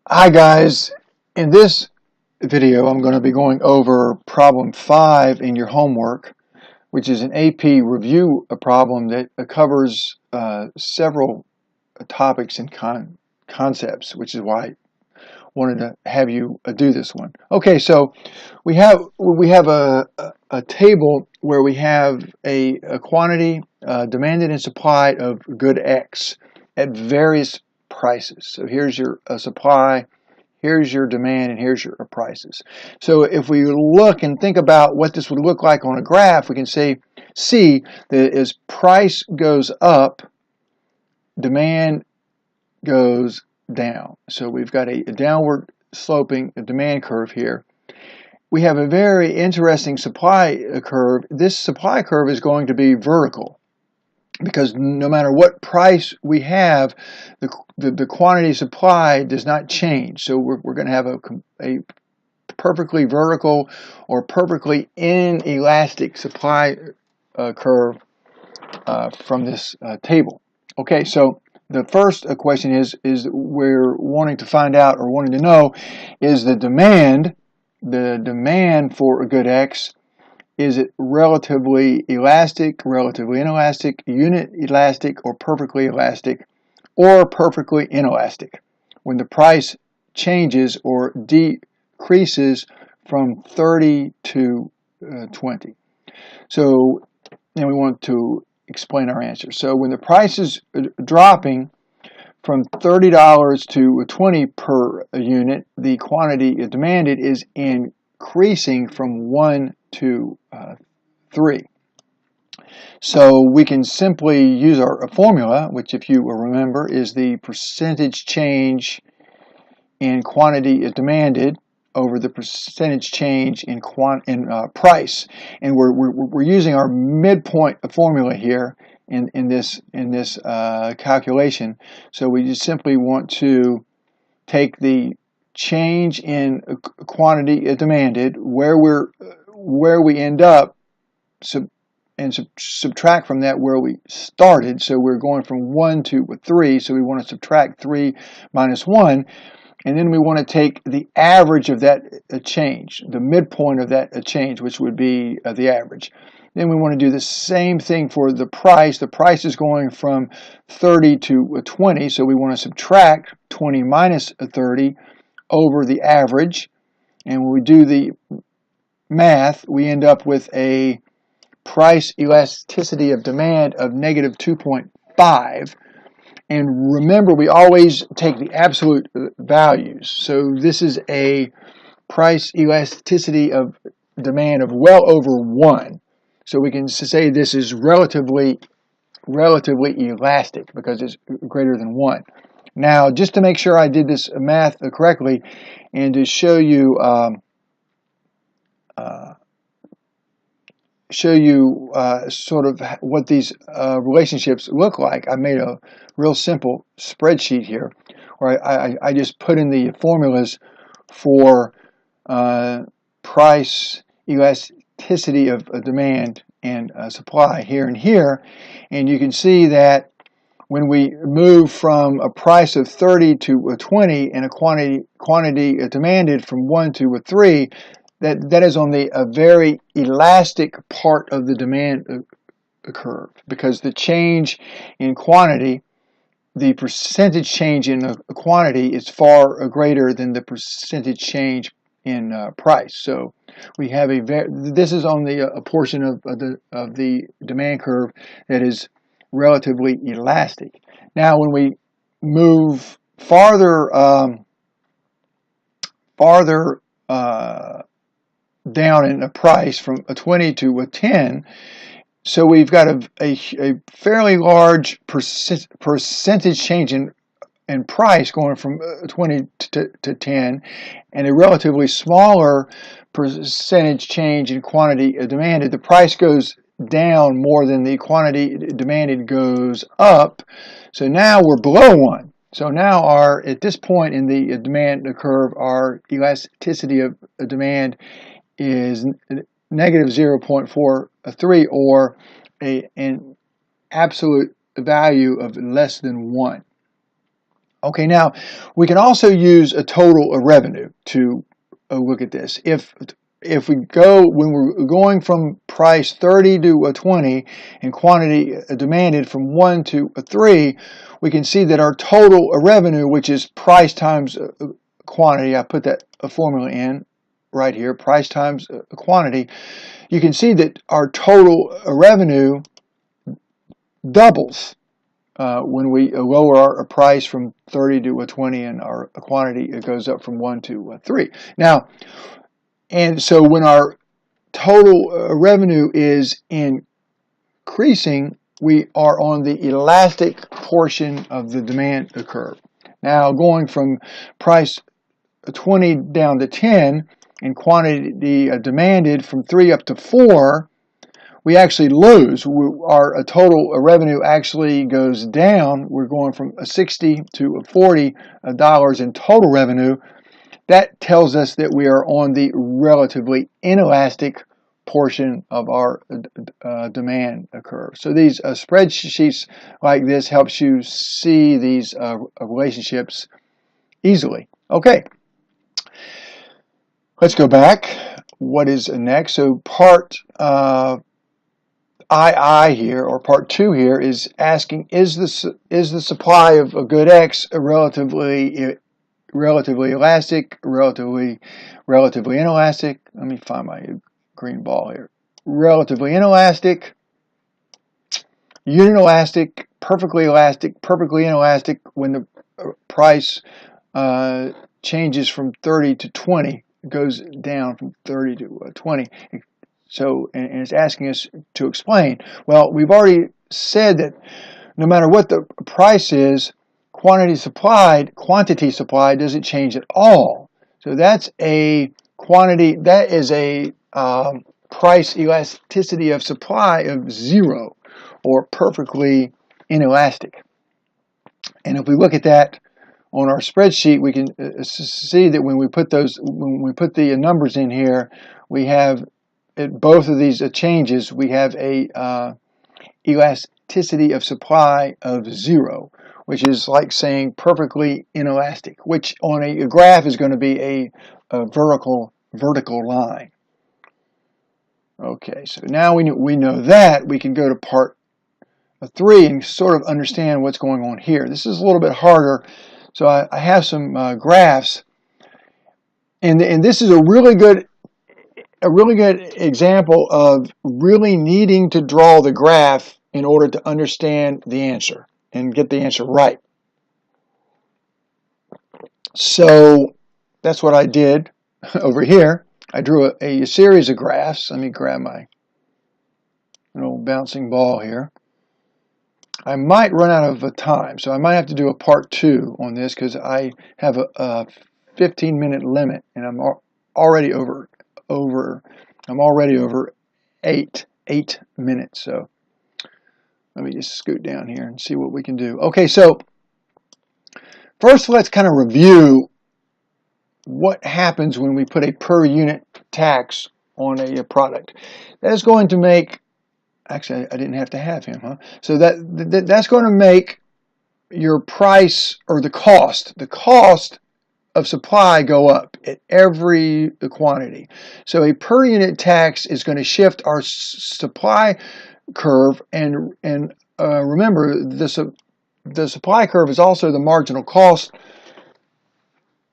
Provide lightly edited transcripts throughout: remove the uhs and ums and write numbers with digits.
Hi guys, in this video I'm going to be going over problem 5 in your homework, which is an AP review problem that covers several topics and concepts, which is why I wanted to have you do this one. Okay, so we have a table where we have a quantity demanded and supplied of good X at various prices. So here's your supply, here's your demand, and here's your prices. So if we look and think about what this would look like on a graph, we can see that as price goes up, demand goes down. So we've got a downward sloping demand curve here. We have a very interesting supply curve. This supply curve is going to be vertical, because no matter what price we have, the quantity supply does not change. So we're going to have a perfectly vertical or perfectly inelastic supply curve from this table. Okay, so the first question is we're wanting to find out or wanting to know is the demand for a good X. Is it relatively elastic, relatively inelastic, unit elastic, or perfectly elastic, or perfectly inelastic when the price changes or decreases from 30 to 20? So then we want to explain our answer. So when the price is dropping from $30 to 20 per unit, the quantity demanded is increasing from 1 to 3. So we can simply use our formula, which if you will remember is the percentage change in quantity demanded over the percentage change in price, and we're using our midpoint formula here in this calculation. So we just simply want to take the change in quantity demanded, where we end up, and subtract from that where we started. So we're going from 1 to 3, so we want to subtract 3 minus 1, and then we want to take the average of that change, the midpoint of that change, which would be the average. Then we want to do the same thing for the price. The price is going from 30 to 20, so we want to subtract 20 minus 30 over the average. And when we do the math, we end up with a price elasticity of demand of negative 2.5. And remember, we always take the absolute values. So this is a price elasticity of demand of well over 1. So we can say this is relatively elastic because it's greater than 1. Now, just to make sure I did this math correctly, and to show you sort of what these relationships look like, I made a real simple spreadsheet here where I just put in the formulas for price elasticity of demand and supply here and here, and you can see that when we move from a price of 30 to 20 and a quantity demanded from 1 to 3, that is on a very elastic part of the demand curve, because the change in quantity, the percentage change in quantity is far greater than the percentage change in price. So we have this is on a portion of the demand curve that is relatively elastic. Now, when we move farther down in the price from a 20 to a 10, so we've got a fairly large percentage change in price going from 20 to 10, and a relatively smaller percentage change in quantity demanded. The price goes down more than the quantity demanded goes up. So now we're below 1. So now at this point in the demand curve, our elasticity of demand is negative 0.43, or an absolute value of less than 1. Okay, now we can also use a total of revenue to look at this. If we go, when we're going from price 30 to a 20 and quantity demanded from 1 to a 3, we can see that our total revenue, which is price times quantity, I put that formula in right here, price times quantity, you can see that our total revenue doubles when we lower our price from 30 to a 20 and our quantity it goes up from 1 to a 3. Now, and so when our total revenue is increasing, we are on the elastic portion of the demand curve. Now, going from price 20 down to 10 and quantity demanded from 3 up to 4, we actually lose. Our total revenue actually goes down. We're going from $60 to $40 in total revenue. That tells us that we are on the relatively inelastic portion of our demand curve. So these spreadsheets like this helps you see these relationships easily. Okay, let's go back. What is next? So part II here, or part 2 here, is asking, is the supply of a good X relatively elastic, relatively inelastic? Let me find my green ball here. Relatively inelastic, unelastic, perfectly inelastic when the price changes from 30 to 20. It goes down from 30 to 20. So, and it's asking us to explain. Well, we've already said that no matter what the price is, quantity supplied doesn't change at all. So that's a quantity, that is a price elasticity of supply of 0, or perfectly inelastic. And if we look at that on our spreadsheet, we can see that when we put the numbers in here, we have at both of these changes, we have a elasticity of supply of 0, which is like saying perfectly inelastic, which on a graph is going to be a vertical line. Okay, so now we know that, we can go to part 3 and sort of understand what's going on here. This is a little bit harder, so I have some graphs, and this is a really good example of really needing to draw the graph in order to understand the answer and get the answer right. So that's what I did over here. I drew a series of graphs. Let me grab my little bouncing ball here. I might run out of time, so I might have to do a part 2 on this because I have a 15-minute limit, and I'm already over 8 minutes. So let me just scoot down here and see what we can do. Okay, so first let's kind of review what happens when we put a per unit tax on a product. That is going to make, actually I didn't have to have him, huh? So that's going to make your price, or the cost of supply go up at every quantity. So a per unit tax is going to shift our supply curve, and remember, the supply curve is also the marginal cost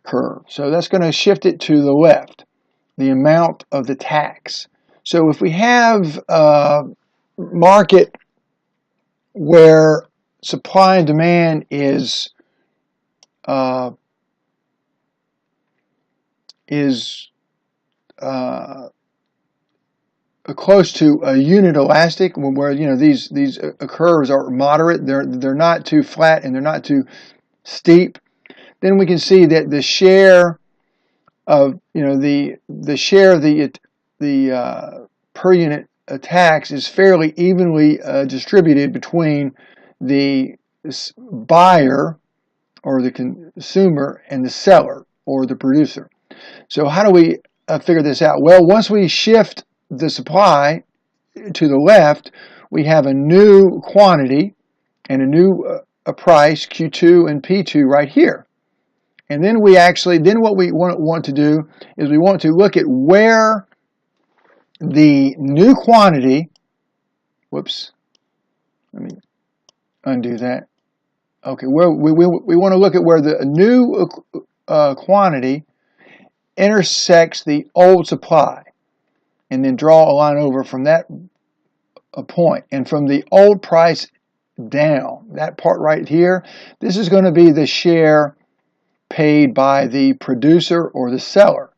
curve. So that's going to shift it to the left, the amount of the tax. So if we have a market where supply and demand is close to a unit elastic, where these curves are moderate, they're not too flat and they're not too steep, then we can see that the share of the share of the per unit tax is fairly evenly distributed between the buyer, or the consumer, and the seller, or the producer. So how do we figure this out? Well, once we shift the supply to the left, we have a new quantity and a new a price, Q2 and P2 right here. And then what we want to do is we want to look at where the new quantity, whoops, let me undo that. Okay, we want to look at where the new quantity intersects the old supply, and then draw a line over from that point. And from the old price down, that part right here, this is going to be the share paid by the producer or the seller.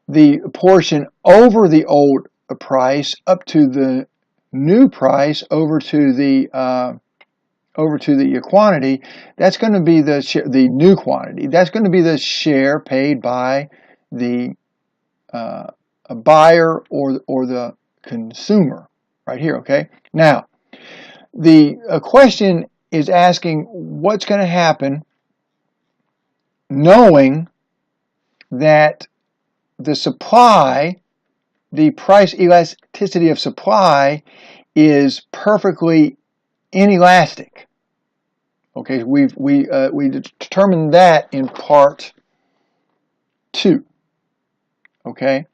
The portion over the old price up to the new price over to the quantity, that's going to be the new quantity. That's going to be the share paid by the a buyer or the consumer right here. Okay. Now, the question is asking what's going to happen knowing that the supply, the price elasticity of supply, is perfectly inelastic. Okay, we determined that in part 2. Okay,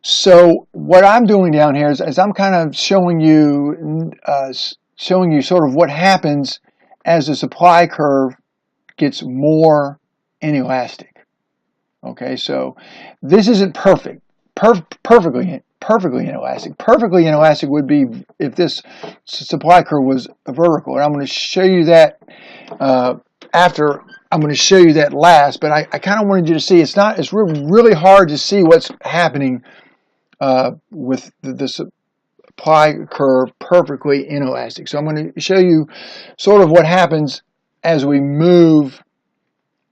so what I'm doing down here is I'm kind of showing you sort of what happens as the supply curve gets more inelastic. Okay, so this isn't perfect. Perfectly inelastic. Perfectly inelastic would be if this supply curve was vertical, and I'm going to show you that after. I'm going to show you that last, but I kind of wanted you to see it's really hard to see what's happening with the supply curve perfectly inelastic. So I'm going to show you sort of what happens as we move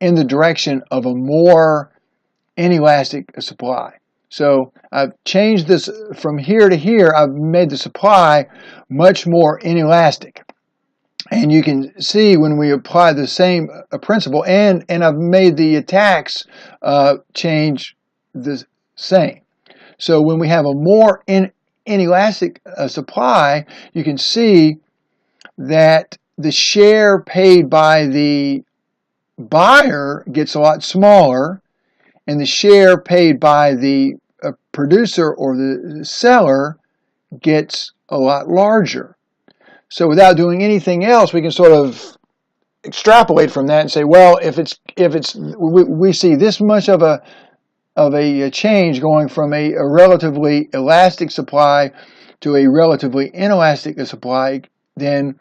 in the direction of a more inelastic supply. So I've changed this from here to here. I've made the supply much more inelastic. And you can see when we apply the same principle, and I've made the attacks change the same. So when we have a more inelastic supply, you can see that the share paid by the buyer gets a lot smaller, and the share paid by the producer or the seller gets a lot larger. So without doing anything else, we can sort of extrapolate from that and say, well, if we see this much of a change going from a relatively elastic supply to a relatively inelastic supply, then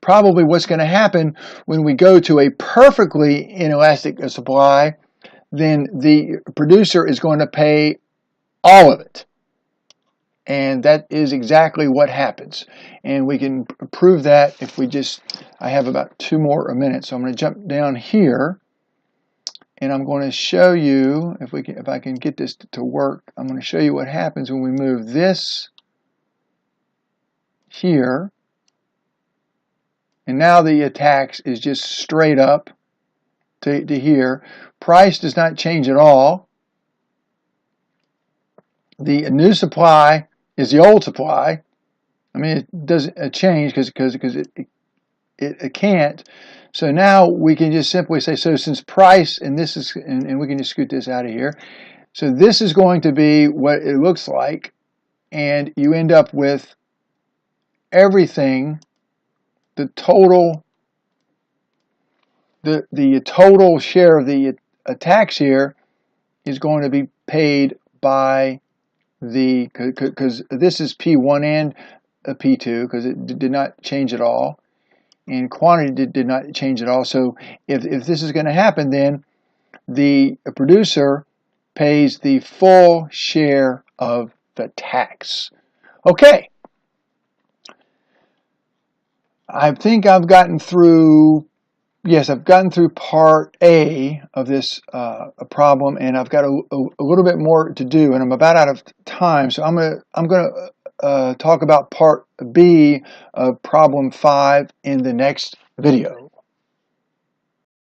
probably what's going to happen when we go to a perfectly inelastic supply, then the producer is going to pay all of it. And that is exactly what happens. And we can prove that if we I have about 2 more minutes. So I'm going to jump down here, and I'm going to show you, if I can get this to work, I'm going to show you what happens when we move this here. And now the attacks is just straight up to here. Price does not change at all. The new supply is the old supply. I mean, it doesn't change because it can't. So now we can just simply say, so since price, and this is, and we can just scoot this out of here. So this is going to be what it looks like, and you end up with everything, the total share of the attacks here is going to be paid by because this is P1 and P2 because it did not change at all, and quantity did not change at all. So if this is going to happen, then the producer pays the full share of the tax. Okay, I think I've gotten through. Yes, I've gotten through part A of this problem, and I've got a little bit more to do, and I'm about out of time. So I'm gonna talk about part B of problem 5 in the next video.